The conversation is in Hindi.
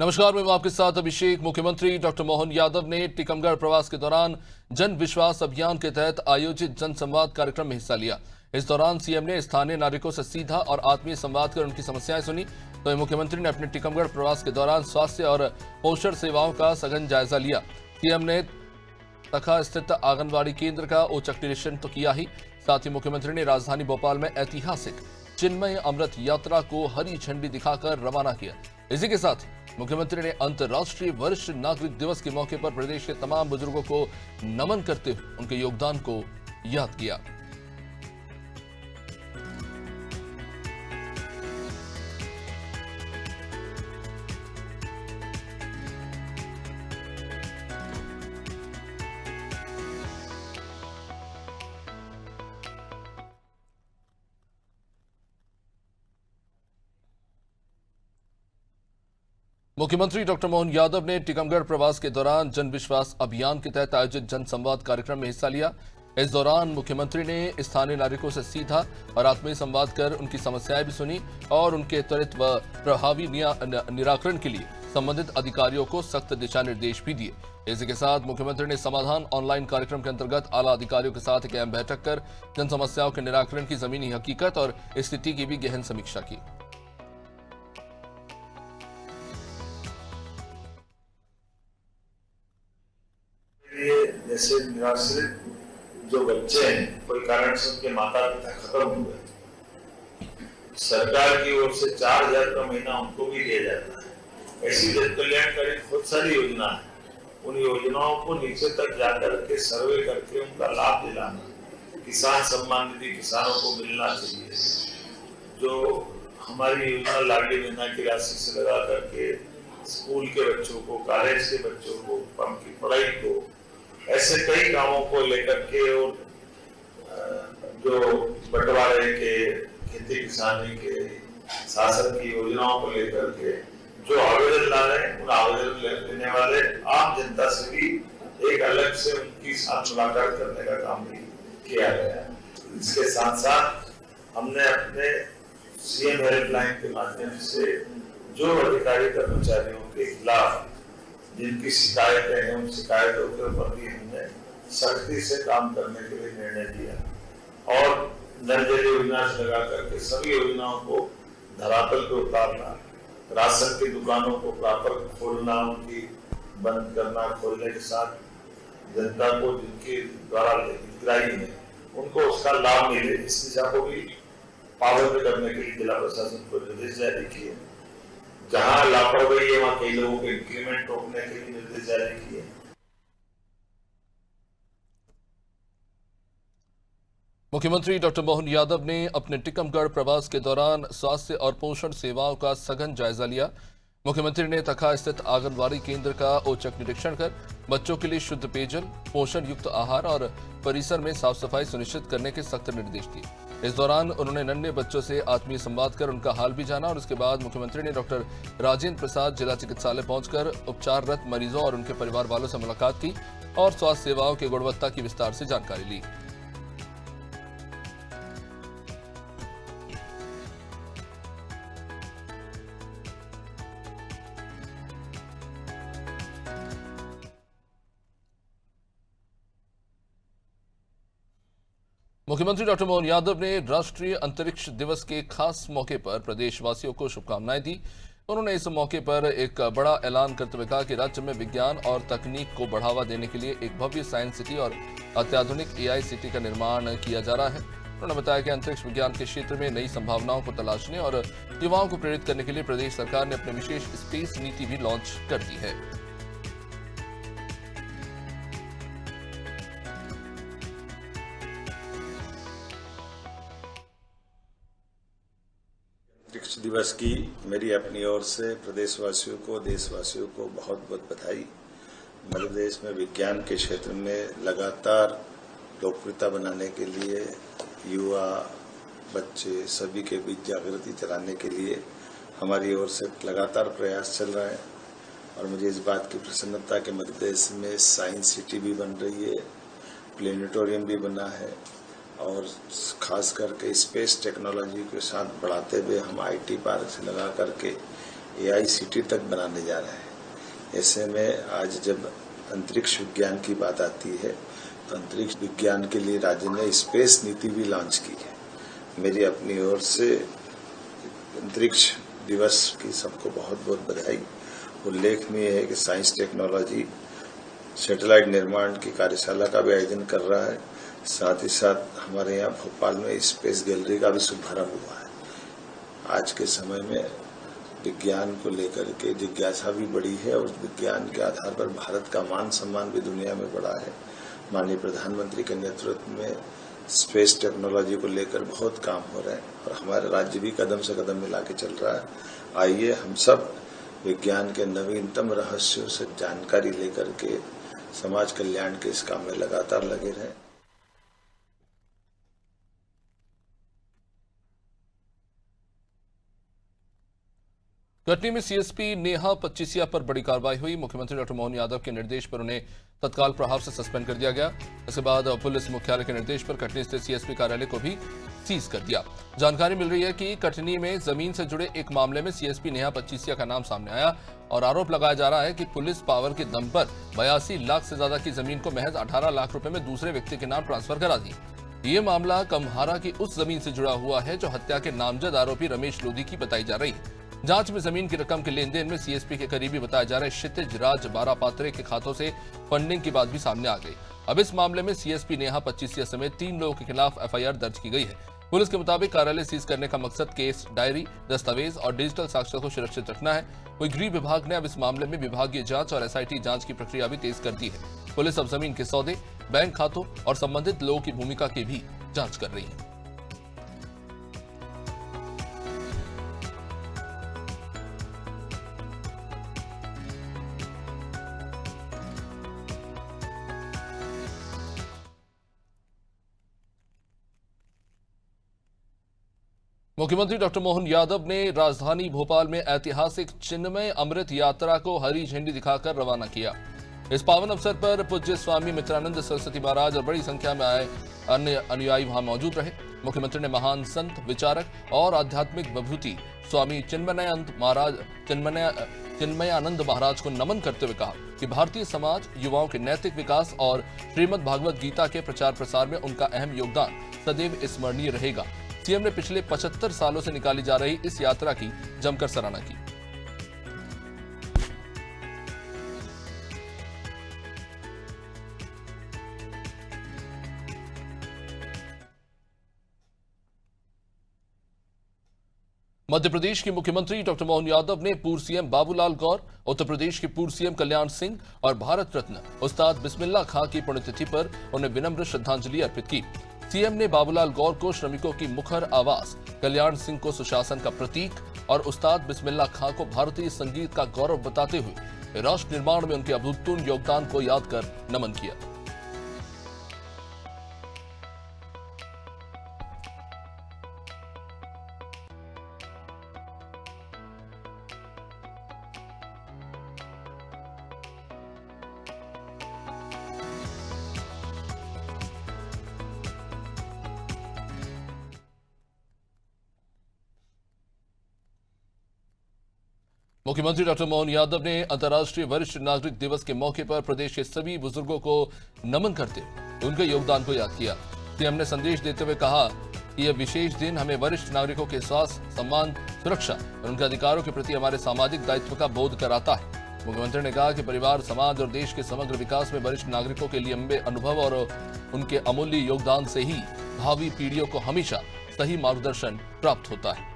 नमस्कार, मैं हूं आपके साथ अभिषेक। मुख्यमंत्री डॉक्टर मोहन यादव ने टीकमगढ़ प्रवास के दौरान जन विश्वास अभियान के तहत आयोजित जन संवाद कार्यक्रम में हिस्सा लिया। इस दौरान सीएम ने स्थानीय नागरिकों से सीधा और आत्मीय संवाद कर उनकी समस्याएं सुनी। तो मुख्यमंत्री ने अपने टीकमगढ़ प्रवास के दौरान स्वास्थ्य और पोषण सेवाओं का सघन जायजा लिया। सीएम ने तखा स्थित आंगनबाड़ी केंद्र का औचक निरीक्षण तो किया ही, साथ ही मुख्यमंत्री ने राजधानी भोपाल में ऐतिहासिक चिन्मय अमृत यात्रा को हरी झंडी दिखाकर रवाना किया। इसी के साथ मुख्यमंत्री ने अंतर्राष्ट्रीय वरिष्ठ नागरिक दिवस के मौके पर प्रदेश के तमाम बुजुर्गों को नमन करते हुए उनके योगदान को याद किया। मुख्यमंत्री डॉक्टर मोहन यादव ने टीकमगढ़ प्रवास के दौरान जन विश्वास अभियान के तहत आयोजित जन संवाद कार्यक्रम में हिस्सा लिया। इस दौरान मुख्यमंत्री ने स्थानीय नागरिकों से सीधा और आत्मीय संवाद कर उनकी समस्याएं भी सुनी और उनके त्वरित व प्रभावी निराकरण के लिए संबंधित अधिकारियों को सख्त दिशा निर्देश भी दिए। इसी के साथ मुख्यमंत्री ने समाधान ऑनलाइन कार्यक्रम के अंतर्गत आला अधिकारियों के साथ एक अहम बैठक कर जन समस्याओं के निराकरण की जमीनी हकीकत और स्थिति की भी गहन समीक्षा की। जैसे निराश्रित जो बच्चे हैं, कोई कारण से उनके माता पिता खत्म हो गए, सरकार की ओर से 4,000 का महीना उनको भी दिया जाता है। ऐसी जन कल्याणकारी बहुत सारी योजना है। उन योजनाओं को नीचे तक जाकर के सर्वे करके उनका लाभ दिलाना, किसान सम्मान निधि किसानों को मिलना चाहिए। जो हमारी योजना लाडली बहना की राशि से लगा करके स्कूल के बच्चों को, कॉलेज के बच्चों को, उनकी पढ़ाई को, ऐसे कई कामों को लेकर के और जो बंटवारे के, खेती किसानी के, शासन की योजनाओं को लेकर के जो आवेदन ला रहे हैं, उन आवेदन लेने वाले आम जनता से भी एक अलग से उनकी साथ मुलाकात करने का काम भी किया गया है। इसके साथ साथ हमने अपने सीएम हेल्पलाइन के माध्यम से जो अधिकारी कर्मचारियों के खिलाफ जिनकी शिकायतें हैं, उन शिकायतों के ऊपर भी हमने सख्ती से काम करने के लिए निर्णय लिया और नल जल योजना से लगा करके सभी योजनाओं को धरातल पर उतारना, राशन की दुकानों को प्रॉपर खोलना, उनकी बंद करना, खोलने के साथ जनता को जिनके द्वारा हितग्राही है उनको उसका लाभ मिले, इस दिशा को भी पाबंद करने के लिए जिला प्रशासन को निर्देश जारी किए। जहां लापरवाही है वहां कई लोगों को इंक्रीमेंट रोकने के लिए निर्देश जारी किए। मुख्यमंत्री डॉक्टर मोहन यादव ने अपने टीकमगढ़ प्रवास के दौरान स्वास्थ्य और पोषण सेवाओं का सघन जायजा लिया। मुख्यमंत्री ने तखा स्थित आंगनबाड़ी केंद्र का औचक निरीक्षण कर बच्चों के लिए शुद्ध पेयजल, पोषण युक्त आहार और परिसर में साफ सफाई सुनिश्चित करने के सख्त निर्देश दिए। इस दौरान उन्होंने नन्हे बच्चों से आत्मीय संवाद कर उनका हाल भी जाना और उसके बाद मुख्यमंत्री ने डॉक्टर राजेंद्र प्रसाद जिला चिकित्सालय पहुंचकर उपचाररत मरीजों और उनके परिवार वालों से मुलाकात की और स्वास्थ्य सेवाओं की गुणवत्ता की विस्तार से जानकारी ली। मुख्यमंत्री डॉक्टर मोहन यादव ने राष्ट्रीय अंतरिक्ष दिवस के खास मौके पर प्रदेशवासियों को शुभकामनाएं दी। उन्होंने इस मौके पर एक बड़ा ऐलान करते हुए कहा कि राज्य में विज्ञान और तकनीक को बढ़ावा देने के लिए एक भव्य साइंस सिटी और अत्याधुनिक एआई सिटी का निर्माण किया जा रहा है। उन्होंने बताया कि अंतरिक्ष विज्ञान के क्षेत्र में नई संभावनाओं को तलाशने और युवाओं को प्रेरित करने के लिए प्रदेश सरकार ने अपनी विशेष स्पेस नीति भी लॉन्च कर दी है। अंतरिक्ष दिवस की मेरी अपनी ओर से प्रदेशवासियों को, देशवासियों को बहुत बहुत बधाई। मध्य प्रदेश में विज्ञान के क्षेत्र में लगातार लोकप्रियता बनाने के लिए युवा, बच्चे सभी के बीच जागृति चलाने के लिए हमारी ओर से लगातार प्रयास चल रहा है और मुझे इस बात की प्रसन्नता कि मध्य प्रदेश में साइंस सिटी भी बन रही है, प्लेनेटोरियम भी बना है और खास करके स्पेस टेक्नोलॉजी के साथ बढ़ाते हुए हम आईटी पार्क से लगा करके AICTE तक बनाने जा रहे हैं। ऐसे में आज जब अंतरिक्ष विज्ञान की बात आती है तो अंतरिक्ष विज्ञान के लिए राज्य ने स्पेस नीति भी लॉन्च की है। मेरी अपनी ओर से अंतरिक्ष दिवस की सबको बहुत बहुत बधाई। उल्लेखनीय है कि साइंस टेक्नोलॉजी सैटेलाइट निर्माण की कार्यशाला का भी आयोजन कर रहा है। साथ ही साथ हमारे यहाँ भोपाल में स्पेस गैलरी का भी शुभारंभ हुआ है। आज के समय में विज्ञान को लेकर के जिज्ञासा भी बढ़ी है और विज्ञान के आधार पर भारत का मान सम्मान भी दुनिया में बढ़ा है। माननीय प्रधानमंत्री के नेतृत्व में स्पेस टेक्नोलॉजी को लेकर बहुत काम हो रहे हैं और हमारा राज्य भी कदम से कदम मिला के चल रहा है। आइए हम सब विज्ञान के नवीनतम रहस्यों से जानकारी लेकर के समाज कल्याण के इस काम में लगातार लगे रहें। कटनी में सीएसपी नेहा पच्चीसिया पर बड़ी कार्रवाई हुई। मुख्यमंत्री डॉक्टर मोहन यादव के निर्देश पर उन्हें तत्काल प्रभाव से सस्पेंड कर दिया गया। इसके बाद पुलिस मुख्यालय के निर्देश पर कटनी स्थित सीएसपी कार्यालय को भी सीज कर दिया। जानकारी मिल रही है कि कटनी में जमीन से जुड़े एक मामले में सीएसपी नेहा पच्चीसिया का नाम सामने आया और आरोप लगाया जा रहा है कि पुलिस पावर के दम पर 82 लाख से ज्यादा की जमीन को महज 18 लाख रुपए में दूसरे व्यक्ति के नाम ट्रांसफर करा दी। ये मामला कमहारा की उस जमीन से जुड़ा हुआ है जो हत्या के नामजद आरोपी रमेश लोधी की बताई जा रही है। जांच में जमीन की रकम के लेन देन में सीएसपी के करीबी बताए जा रहे क्षितिज राज बारापात्रे के खातों से फंडिंग की बात भी सामने आ गई। अब इस मामले में सीएसपी नेहा पच्चीसिया समेत 3 लोगों के खिलाफ एफआईआर दर्ज की गई है। पुलिस के मुताबिक कार्यालय सीज करने का मकसद केस डायरी, दस्तावेज और डिजिटल साक्ष्य को सुरक्षित रखना है। वहीं गृह विभाग ने अब इस मामले में विभागीय जांच और एसआईटी जांच की प्रक्रिया भी तेज कर दी है। पुलिस अब जमीन के सौदे, बैंक खातों और संबंधित लोगों की भूमिका की भी जांच कर रही है। मुख्यमंत्री डॉक्टर मोहन यादव ने राजधानी भोपाल में ऐतिहासिक चिन्मय अमृत यात्रा को हरी झंडी दिखाकर रवाना किया। इस पावन अवसर पर पूज्य स्वामी मित्रानंद सरस्वती महाराज और बड़ी संख्या में आए अन्य अनुयायी वहां मौजूद रहे। मुख्यमंत्री ने महान संत, विचारक और आध्यात्मिक विभूति स्वामी चिन्मयानंद महाराज को नमन करते हुए कहा कि भारतीय समाज, युवाओं के नैतिक विकास और श्रीमद् भागवत गीता के प्रचार प्रसार में उनका अहम योगदान सदैव स्मरणीय रहेगा। सीएम ने पिछले 75 सालों से निकाली जा रही इस यात्रा की जमकर सराहना की। मध्य प्रदेश के मुख्यमंत्री डॉक्टर मोहन यादव ने पूर्व सीएम बाबूलाल गौर, उत्तर प्रदेश के पूर्व सीएम कल्याण सिंह और भारत रत्न उस्ताद बिस्मिल्लाह खां की पुण्यतिथि पर उन्हें विनम्र श्रद्धांजलि अर्पित की। सीएम ने बाबूलाल गौर को श्रमिकों की मुखर आवाज, कल्याण सिंह को सुशासन का प्रतीक और उस्ताद बिस्मिल्लाह खां को भारतीय संगीत का गौरव बताते हुए राष्ट्र निर्माण में उनके अभूतपूर्व योगदान को याद कर नमन किया। मुख्यमंत्री डॉक्टर मोहन यादव ने अंतर्राष्ट्रीय वरिष्ठ नागरिक दिवस के मौके पर प्रदेश के सभी बुजुर्गों को नमन करते हुए उनके योगदान को याद किया। सीएम ने संदेश देते हुए कहा कि यह विशेष दिन हमें वरिष्ठ नागरिकों के स्वास्थ्य, सम्मान, सुरक्षा और उनके अधिकारों के प्रति हमारे सामाजिक दायित्व का बोध कराता है। मुख्यमंत्री ने कहा कि परिवार, समाज और देश के समग्र विकास में वरिष्ठ नागरिकों के लंबे अनुभव और उनके अमूल्य योगदान से ही भावी पीढ़ियों को हमेशा सही मार्गदर्शन प्राप्त होता है।